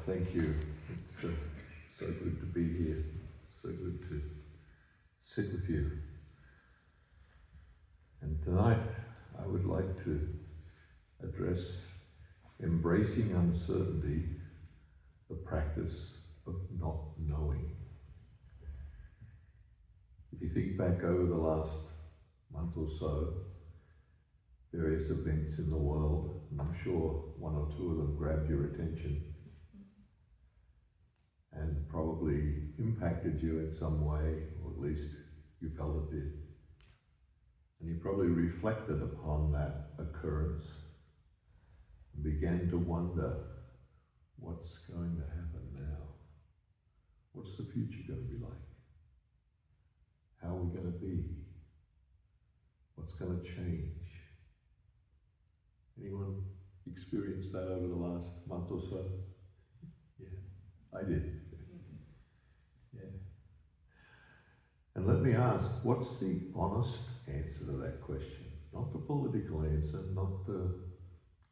Thank you. It's so good to be here. So good to sit with you. And tonight I would like to address embracing uncertainty, the practice of not knowing. If you think back over the last month or so, various events in the world, and I'm sure one or two of them grabbed your attention and probably impacted you in some way, or at least you felt it did. And you probably reflected upon that occurrence and began to wonder, what's going to happen now? What's the future going to be like? How are we going to be? What's going to change? Anyone experienced that over the last month or so? Yeah, I did. Yeah. And let me ask, what's the honest answer to that question? Not the political answer, not the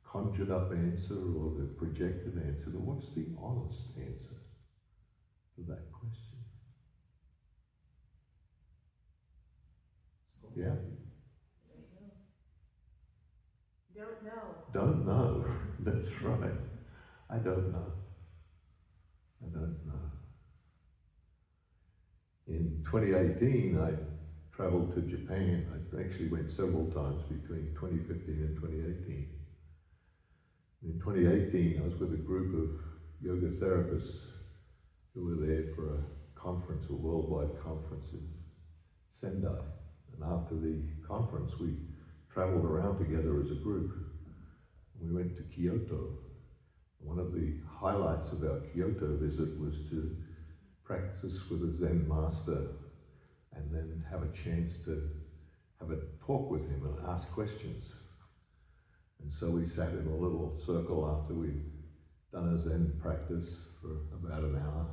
conjured up answer or the projected answer, but what's the honest answer to that question? Yeah? Don't know. Don't know. That's right. I don't know. I don't know. In 2018, I traveled to Japan. I actually went several times between 2015 and 2018. In 2018, I was with a group of yoga therapists who were there for a conference, a worldwide conference in Sendai. And after the conference, we traveled around together as a group. We went to Kyoto. One of the highlights of our Kyoto visit was to practice with a Zen master and then have a chance to have a talk with him and ask questions. And so we sat in a little circle after we'd done a Zen practice for about an hour.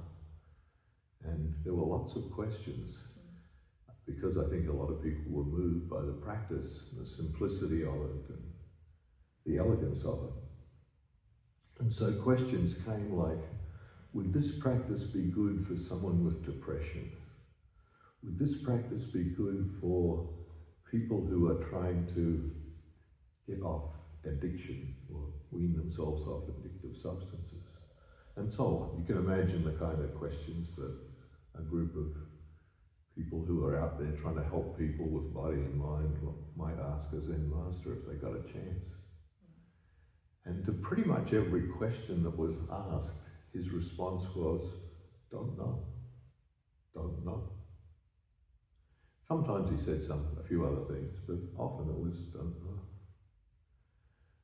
And there were lots of questions, because I think a lot of people were moved by the practice, the simplicity of it, and the elegance of it. And so questions came like, would this practice be good for someone with depression? Would this practice be good for people who are trying to get off addiction or wean themselves off addictive substances? And so on. You can imagine the kind of questions that a group of people who are out there trying to help people with body and mind might ask a Zen master if they got a chance. And to pretty much every question that was asked, his response was, don't know, don't know. Sometimes he said a few other things, but often it was, don't know.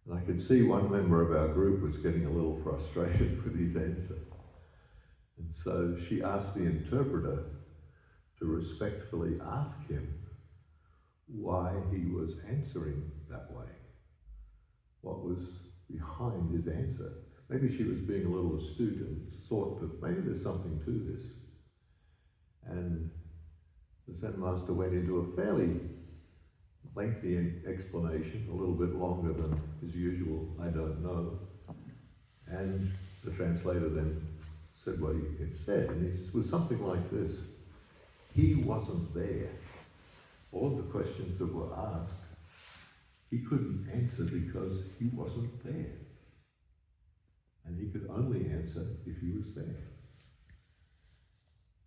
And I could see one member of our group was getting a little frustrated with his answer. And so she asked the interpreter to respectfully ask him why he was answering that way. What was behind his answer? Maybe she was being a little astute and thought that maybe there's something to this. And the Zen master went into a fairly lengthy explanation, a little bit longer than his usual, I don't know. And the translator then said what he had said, and it was something like this. He wasn't there. All of the questions that were asked, he couldn't answer because he wasn't there. And he could only answer if he was there.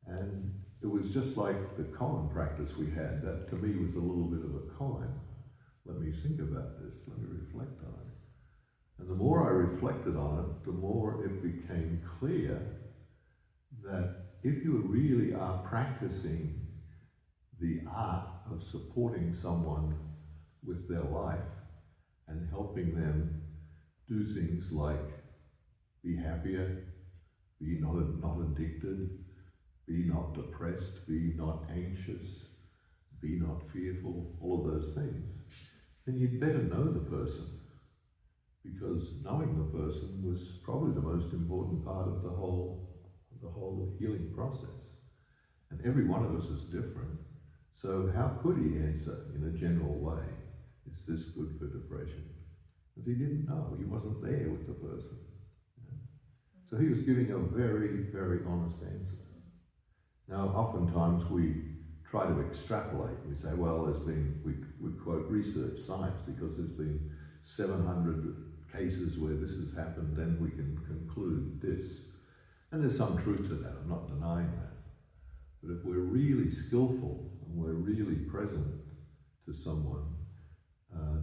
And it was just like the koan practice we had. That to me was a little bit of a koan. Let me think about this, let me reflect on it. And the more I reflected on it, the more it became clear that if you really are practicing the art of supporting someone with their life and helping them do things like be happier, be not addicted, be not depressed, be not anxious, be not fearful, all of those things, then you'd better know the person, because knowing the person was probably the most important part of the whole healing process. And every one of us is different, so how could he answer in a general way, is this good for depression? Because he didn't know, he wasn't there with the person. So he was giving a very, very honest answer. Now, oftentimes we try to extrapolate. We say, well, we quote research science because there's been 700 cases where this has happened, then we can conclude this. And there's some truth to that, I'm not denying that. But if we're really skillful and we're really present to someone,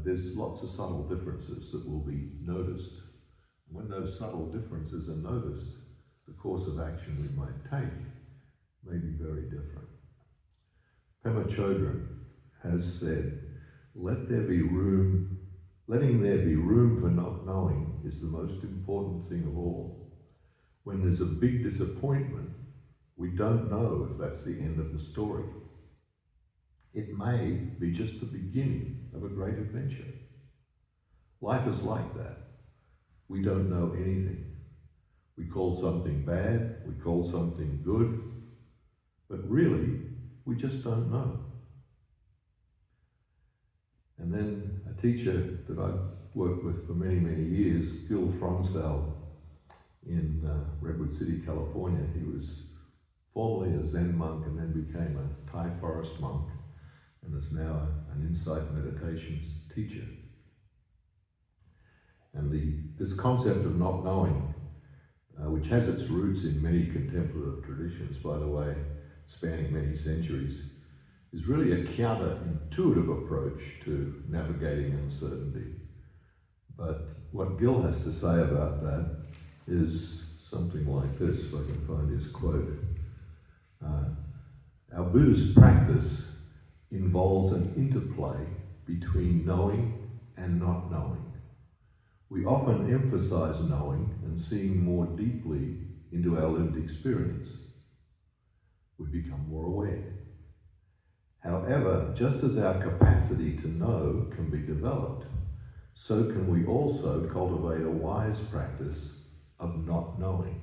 there's lots of subtle differences that will be noticed. When those subtle differences are noticed, the course of action we might take may be very different. Pema Chodron has said, letting there be room for not knowing is the most important thing of all. When there's a big disappointment, we don't know if that's the end of the story. It may be just the beginning of a great adventure. Life is like that. We don't know anything. We call something bad, we call something good, but really, we just don't know. And then a teacher that I've worked with for many, many years, Gil Fronsdal in Redwood City, California. He was formerly a Zen monk and then became a Thai forest monk and is now an insight meditations teacher. And this concept of not knowing, which has its roots in many contemplative traditions, by the way, spanning many centuries, is really a counterintuitive approach to navigating uncertainty. But what Gil has to say about that is something like this, if I can find his quote. Our Buddhist practice involves an interplay between knowing and not knowing. We often emphasize knowing and seeing more deeply into our lived experience. We become more aware. However, just as our capacity to know can be developed, so can we also cultivate a wise practice of not knowing.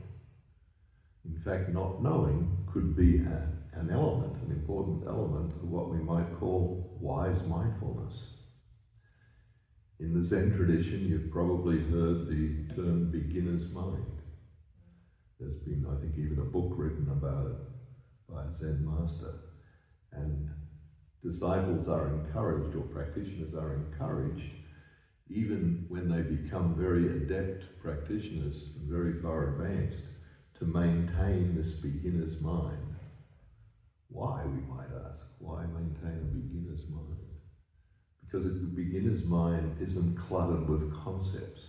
In fact, not knowing could be an element, an important element of what we might call wise mindfulness. In the Zen tradition, you've probably heard the term beginner's mind. There's been, I think, even a book written about it by a Zen master. And disciples are encouraged, or practitioners are encouraged, even when they become very adept practitioners and very far advanced, to maintain this beginner's mind. Why, we might ask? Why maintain a beginner's mind? Because the beginner's mind isn't cluttered with concepts.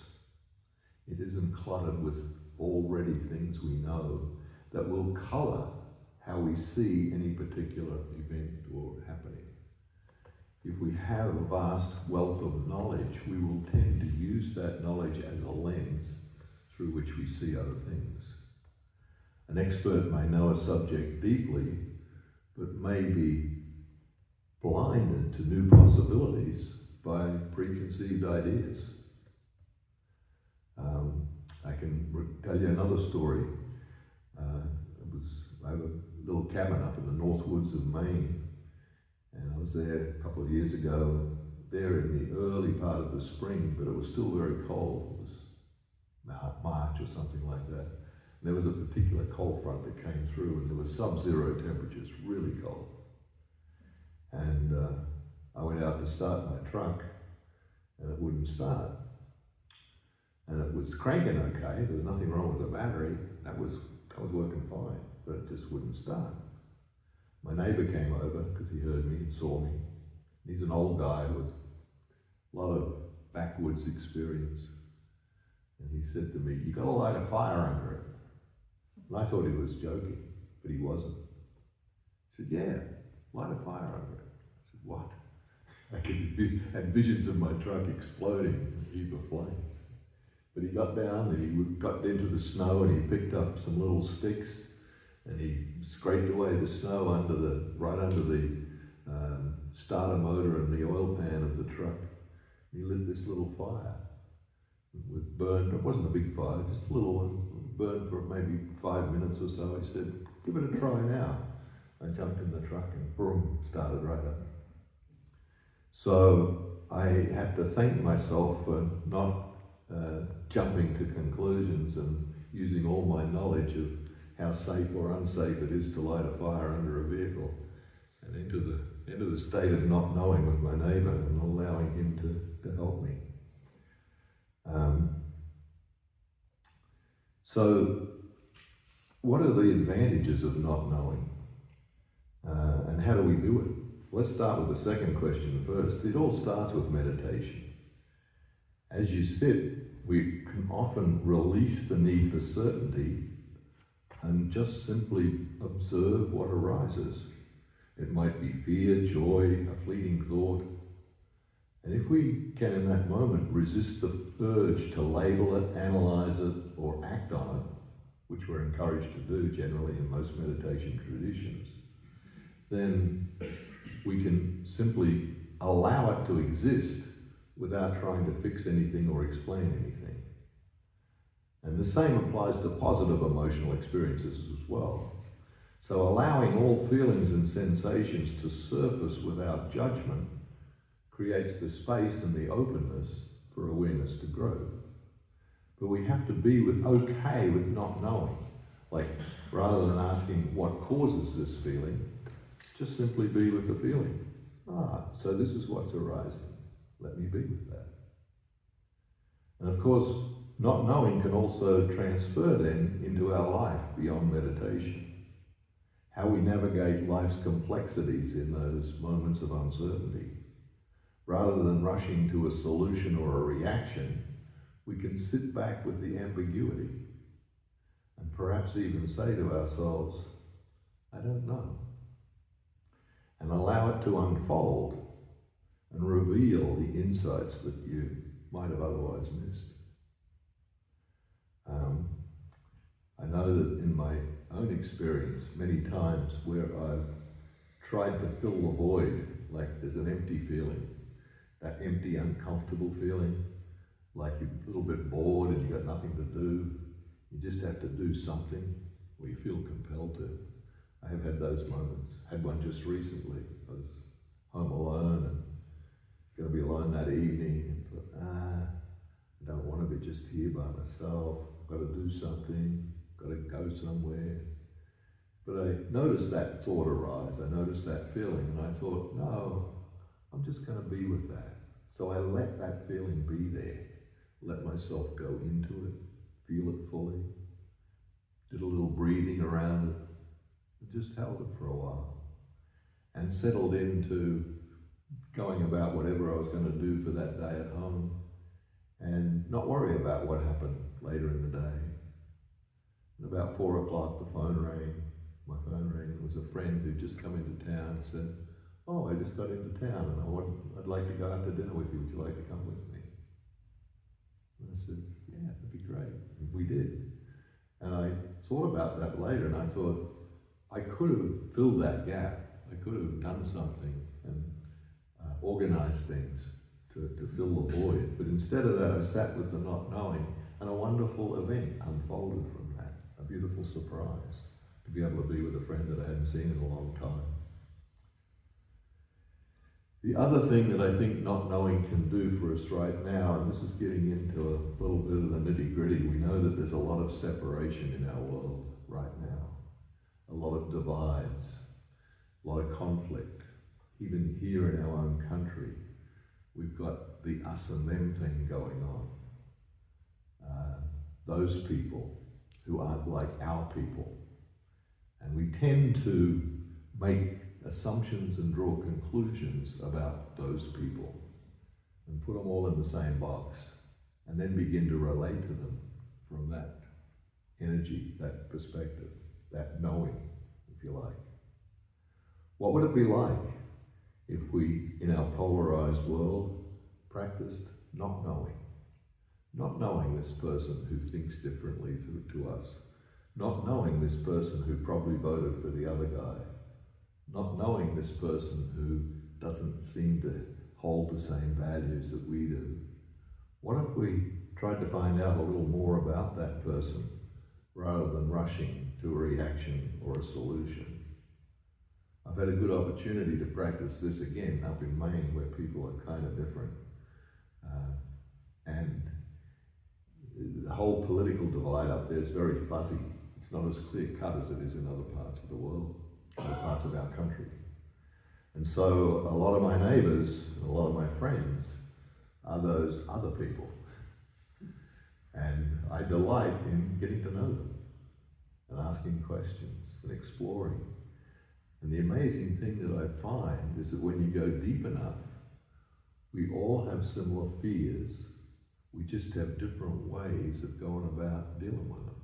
It isn't cluttered with already things we know that will colour how we see any particular event or happening. If we have a vast wealth of knowledge, we will tend to use that knowledge as a lens through which we see other things. An expert may know a subject deeply, but may be blinded to new possibilities by preconceived ideas. I can tell you another story. I have a little cabin up in the north woods of Maine, and I was there a couple of years ago, there in the early part of the spring, but it was still very cold. It was March or something like that. And there was a particular cold front that came through, and there were sub-zero temperatures, really cold. And I went out to start my truck, and it wouldn't start. And it was cranking okay, there was nothing wrong with the battery, that was working fine, but it just wouldn't start. My neighbour came over because he heard me and saw me. He's an old guy with a lot of backwoods experience. And he said to me, "You got to light a fire under it." And I thought he was joking, but he wasn't. He said, "Yeah, light a fire under it." I said, "What?" I had visions of my truck exploding in a heap of flames. But he got down and he got into the snow and he picked up some little sticks and he scraped away the snow right under the starter motor and the oil pan of the truck. He lit this little fire. It burned, it wasn't a big fire, just a little one, burned for maybe 5 minutes or so. He said, "Give it a try now." I jumped in the truck and boom, started right up. So I had to thank myself for not jumping to conclusions and using all my knowledge of how safe or unsafe it is to light a fire under a vehicle, and into the state of not knowing with my neighbour and allowing him to help me. So what are the advantages of not knowing? And how do we do it? Let's start with the second question first. It all starts with meditation. As you sit, we can often release the need for certainty and just simply observe what arises. It might be fear, joy, a fleeting thought. And if we can in that moment resist the urge to label it, analyze it, or act on it, which we're encouraged to do generally in most meditation traditions, then we can simply allow it to exist without trying to fix anything or explain anything. And the same applies to positive emotional experiences as well. So allowing all feelings and sensations to surface without judgment creates the space and the openness for awareness to grow. But we have to be okay with not knowing. Like, rather than asking what causes this feeling, just simply be with the feeling. So this is what's arising. Let me be with that. And of course, not knowing can also transfer then into our life beyond meditation. How we navigate life's complexities in those moments of uncertainty. Rather than rushing to a solution or a reaction, we can sit back with the ambiguity and perhaps even say to ourselves, I don't know. And allow it to unfold and reveal the insights that you might have otherwise missed. I know that in my own experience, many times where I've tried to fill the void, like there's an empty feeling, that empty, uncomfortable feeling, like you're a little bit bored and you've got nothing to do, you just have to do something, or you feel compelled to. I have had those moments. Had one just recently. I was home alone and going to be alone that evening, and thought, I don't want to be just here by myself. I've got to do something, got to go somewhere. But I noticed that thought arise, I noticed that feeling, and I thought, no, I'm just going to be with that. So I let that feeling be there, let myself go into it, feel it fully, did a little breathing around it, and just held it for a while, and settled into going about whatever I was going to do for that day at home, and not worry about what happened later in the day. And about 4 o'clock, the phone rang. My phone rang. It was a friend who'd just come into town and said, I just got into town and I'd like to go out to dinner with you. Would you like to come with me? And I said, yeah, that'd be great. And we did. And I thought about that later, and I thought, I could have filled that gap. I could have done something and organized things to fill the void. But instead of that, I sat with the not knowing, and a wonderful event unfolded from that. A beautiful surprise to be able to be with a friend that I hadn't seen in a long time. The other thing that I think not knowing can do for us right now, and this is getting into a little bit of the nitty-gritty, we know that there's a lot of separation in our world right now. A lot of divides, a lot of conflict. Even here in our own country, we've got the us and them thing going on. Those people who aren't like our people. And we tend to make assumptions and draw conclusions about those people and put them all in the same box and then begin to relate to them from that energy, that perspective, that knowing, if you like. What would it be like if we, in our polarized world, practiced not knowing? Not knowing this person who thinks differently to us. Not knowing this person who probably voted for the other guy. Not knowing this person who doesn't seem to hold the same values that we do. What if we tried to find out a little more about that person rather than rushing to a reaction or a solution? I've had a good opportunity to practice this again up in Maine, where people are kind of different. And whole political divide up there is very fuzzy. It's not as clear cut as it is in other parts of the world, other parts of our country. And so a lot of my neighbours, a lot of my friends are those other people. And I delight in getting to know them and asking questions and exploring. And the amazing thing that I find is that when you go deep enough, we all have similar fears. We just have different ways of going about dealing with them.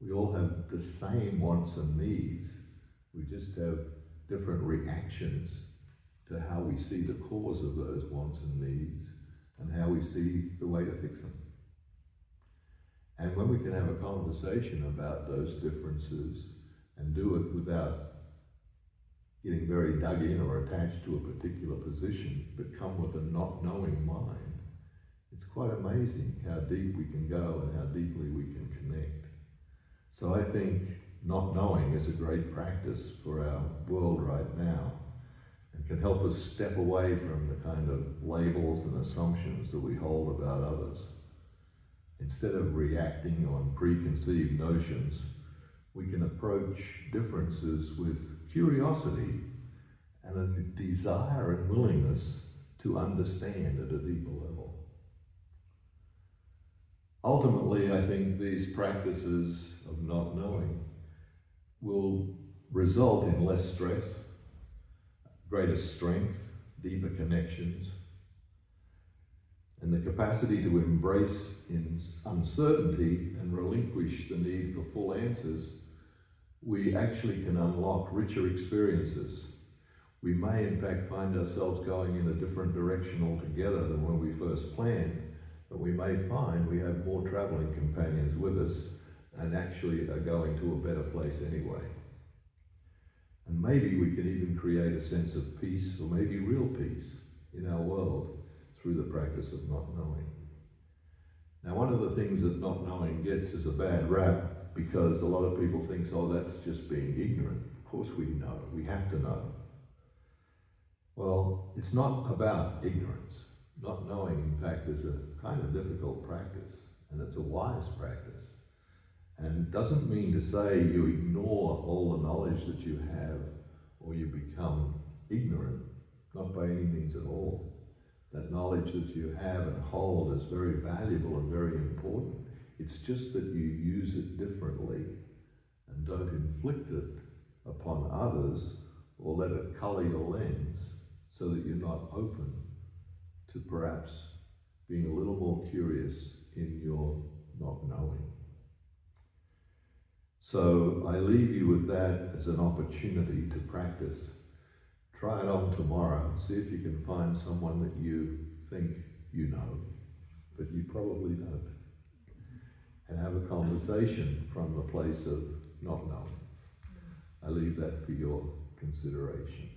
We all have the same wants and needs. We just have different reactions to how we see the cause of those wants and needs and how we see the way to fix them. And when we can have a conversation about those differences and do it without getting very dug in or attached to a particular position, but come with a not knowing mind, it's quite amazing how deep we can go and how deeply we can connect. So I think not knowing is a great practice for our world right now and can help us step away from the kind of labels and assumptions that we hold about others. Instead of reacting on preconceived notions, we can approach differences with curiosity and a desire and willingness to understand at a deeper level. Ultimately, I think these practices of not knowing will result in less stress, greater strength, deeper connections, and the capacity to embrace in uncertainty and relinquish the need for full answers. We actually can unlock richer experiences. We may in fact find ourselves going in a different direction altogether than when we first planned, but we may find we have more traveling companions with us and actually are going to a better place anyway. And maybe we can even create a sense of peace, or maybe real peace, in our world through the practice of not knowing. Now, one of the things that not knowing gets is a bad rap, because a lot of people think, oh, that's just being ignorant. Of course we know, we have to know. Well, it's not about ignorance. Not knowing, in fact, is a kind of difficult practice, and it's a wise practice. And it doesn't mean to say you ignore all the knowledge that you have, or you become ignorant, not by any means at all. That knowledge that you have and hold is very valuable and very important. It's just that you use it differently and don't inflict it upon others or let it color your lens, so that you're not open to perhaps being a little more curious in your not knowing. So I leave you with that as an opportunity to practice. Try it on tomorrow. See if you can find someone that you think you know, but you probably don't. And have a conversation from the place of not knowing. I leave that for your consideration.